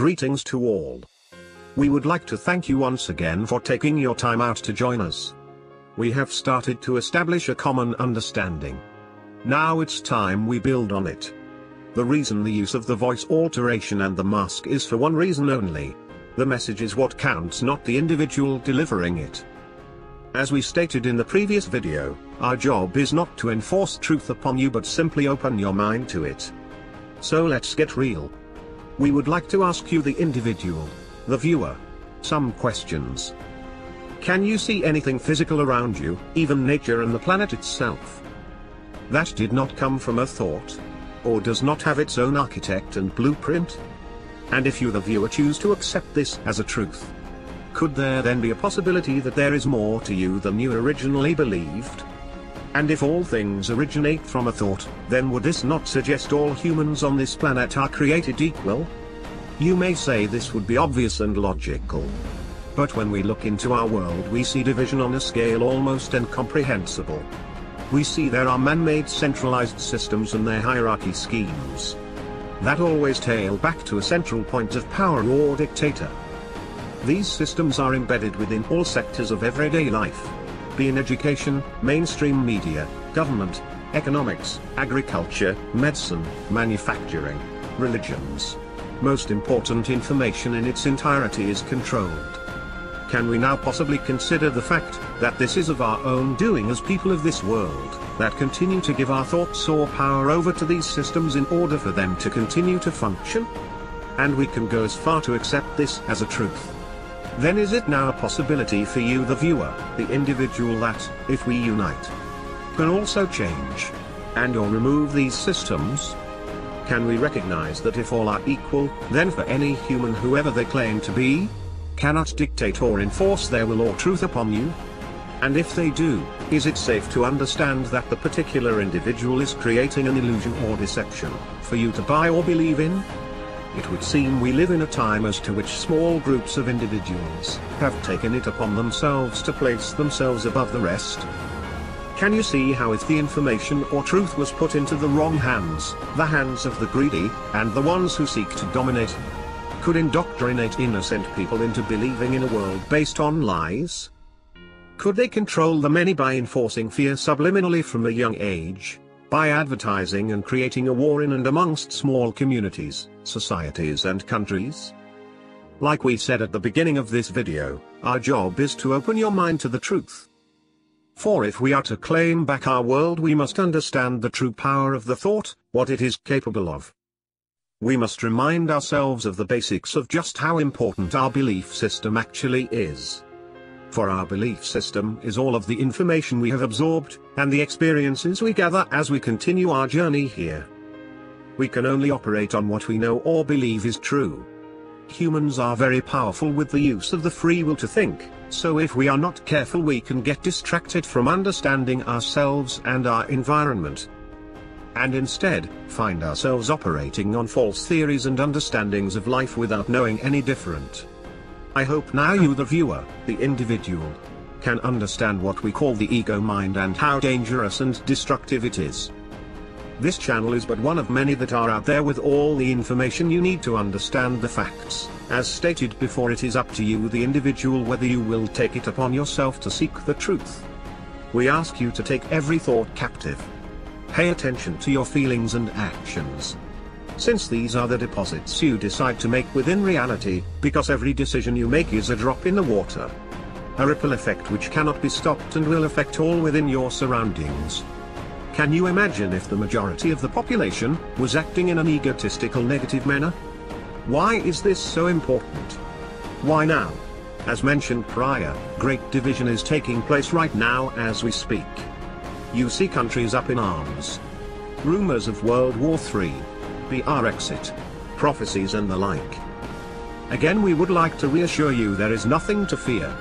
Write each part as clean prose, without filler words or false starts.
Greetings to all. We would like to thank you once again for taking your time out to join us. We have started to establish a common understanding. Now it's time we build on it. The reason the use of the voice alteration and the mask is for one reason only. The message is what counts, not the individual delivering it. As we stated in the previous video, our job is not to enforce truth upon you but simply open your mind to it. So let's get real. We would like to ask you, the individual, the viewer, some questions. Can you see anything physical around you, even nature and the planet itself? That did not come from a thought? Or does not have its own architect and blueprint? And if you, the viewer, choose to accept this as a truth, could there then be a possibility that there is more to you than you originally believed? And if all things originate from a thought, then would this not suggest all humans on this planet are created equal? You may say this would be obvious and logical. But when we look into our world, we see division on a scale almost incomprehensible. We see there are man-made centralized systems and their hierarchy schemes that always tail back to a central point of power or dictator. These systems are embedded within all sectors of everyday life, be in education, mainstream media, government, economics, agriculture, medicine, manufacturing, religions. Most important, information in its entirety is controlled. Can we now possibly consider the fact that this is of our own doing as people of this world, that continue to give our thoughts or power over to these systems in order for them to continue to function? And we can go as far to accept this as a truth. Then is it now a possibility for you, the viewer, the individual, that, if we unite, can also change and or remove these systems? Can we recognize that if all are equal, then for any human, whoever they claim to be, cannot dictate or enforce their will or truth upon you? And if they do, is it safe to understand that the particular individual is creating an illusion or deception for you to buy or believe in? It would seem we live in a time as to which small groups of individuals have taken it upon themselves to place themselves above the rest. Can you see how, if the information or truth was put into the wrong hands, the hands of the greedy, and the ones who seek to dominate, could indoctrinate innocent people into believing in a world based on lies? Could they control the many by enforcing fear subliminally from a young age, by advertising and creating a war in and amongst small communities, societies and countries? Like we said at the beginning of this video, our job is to open your mind to the truth. For if we are to claim back our world, we must understand the true power of the thought, what it is capable of. We must remind ourselves of the basics of just how important our belief system actually is. For our belief system is all of the information we have absorbed, and the experiences we gather as we continue our journey here. We can only operate on what we know or believe is true. Humans are very powerful with the use of the free will to think, so if we are not careful we can get distracted from understanding ourselves and our environment, and instead, find ourselves operating on false theories and understandings of life without knowing any different. I hope now you, the viewer, the individual, can understand what we call the ego mind and how dangerous and destructive it is. This channel is but one of many that are out there with all the information you need to understand the facts. As stated before, it is up to you, the individual, whether you will take it upon yourself to seek the truth. We ask you to take every thought captive. Pay attention to your feelings and actions, since these are the deposits you decide to make within reality, because every decision you make is a drop in the water. A ripple effect which cannot be stopped and will affect all within your surroundings. Can you imagine if the majority of the population was acting in an egotistical negative manner? Why is this so important? Why now? As mentioned prior, great division is taking place right now as we speak. You see countries up in arms. Rumors of World War III. BR exit. Prophecies and the like. Again, we would like to reassure you there is nothing to fear.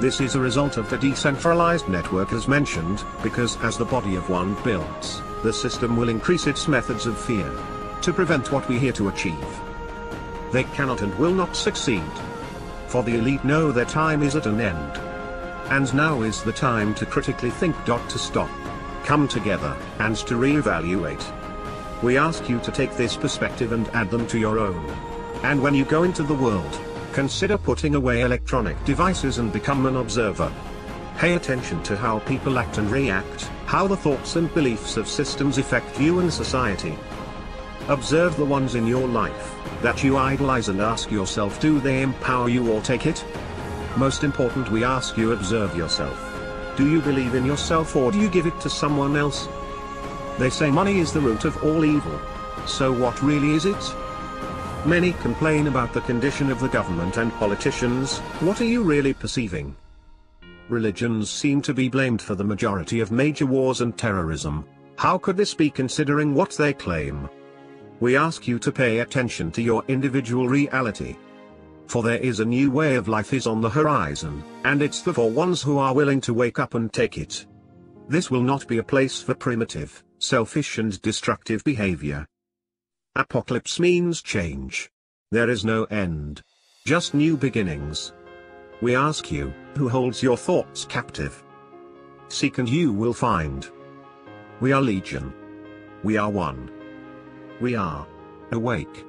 This is a result of the decentralized network as mentioned, because as the body of one builds, the system will increase its methods of fear to prevent what we here to achieve. They cannot and will not succeed. For the elite know their time is at an end. And now is the time to critically think. To stop, come together, and to reevaluate. We ask you to take this perspective and add them to your own. And when you go into the world, consider putting away electronic devices and become an observer. Pay attention to how people act and react, how the thoughts and beliefs of systems affect you and society. Observe the ones in your life that you idolize and ask yourself, do they empower you or take it? Most important, we ask you, observe yourself. Do you believe in yourself or do you give it to someone else? They say money is the root of all evil. So what really is it? Many complain about the condition of the government and politicians. What are you really perceiving? Religions seem to be blamed for the majority of major wars and terrorism. How could this be, considering what they claim? We ask you to pay attention to your individual reality. For there is a new way of life is on the horizon, and it's for ones who are willing to wake up and take it. This will not be a place for primitive, selfish and destructive behavior. Apocalypse means change. There is no end. Just new beginnings. We ask you, who holds your thoughts captive? Seek and you will find. We are Legion. We are one. We are awake.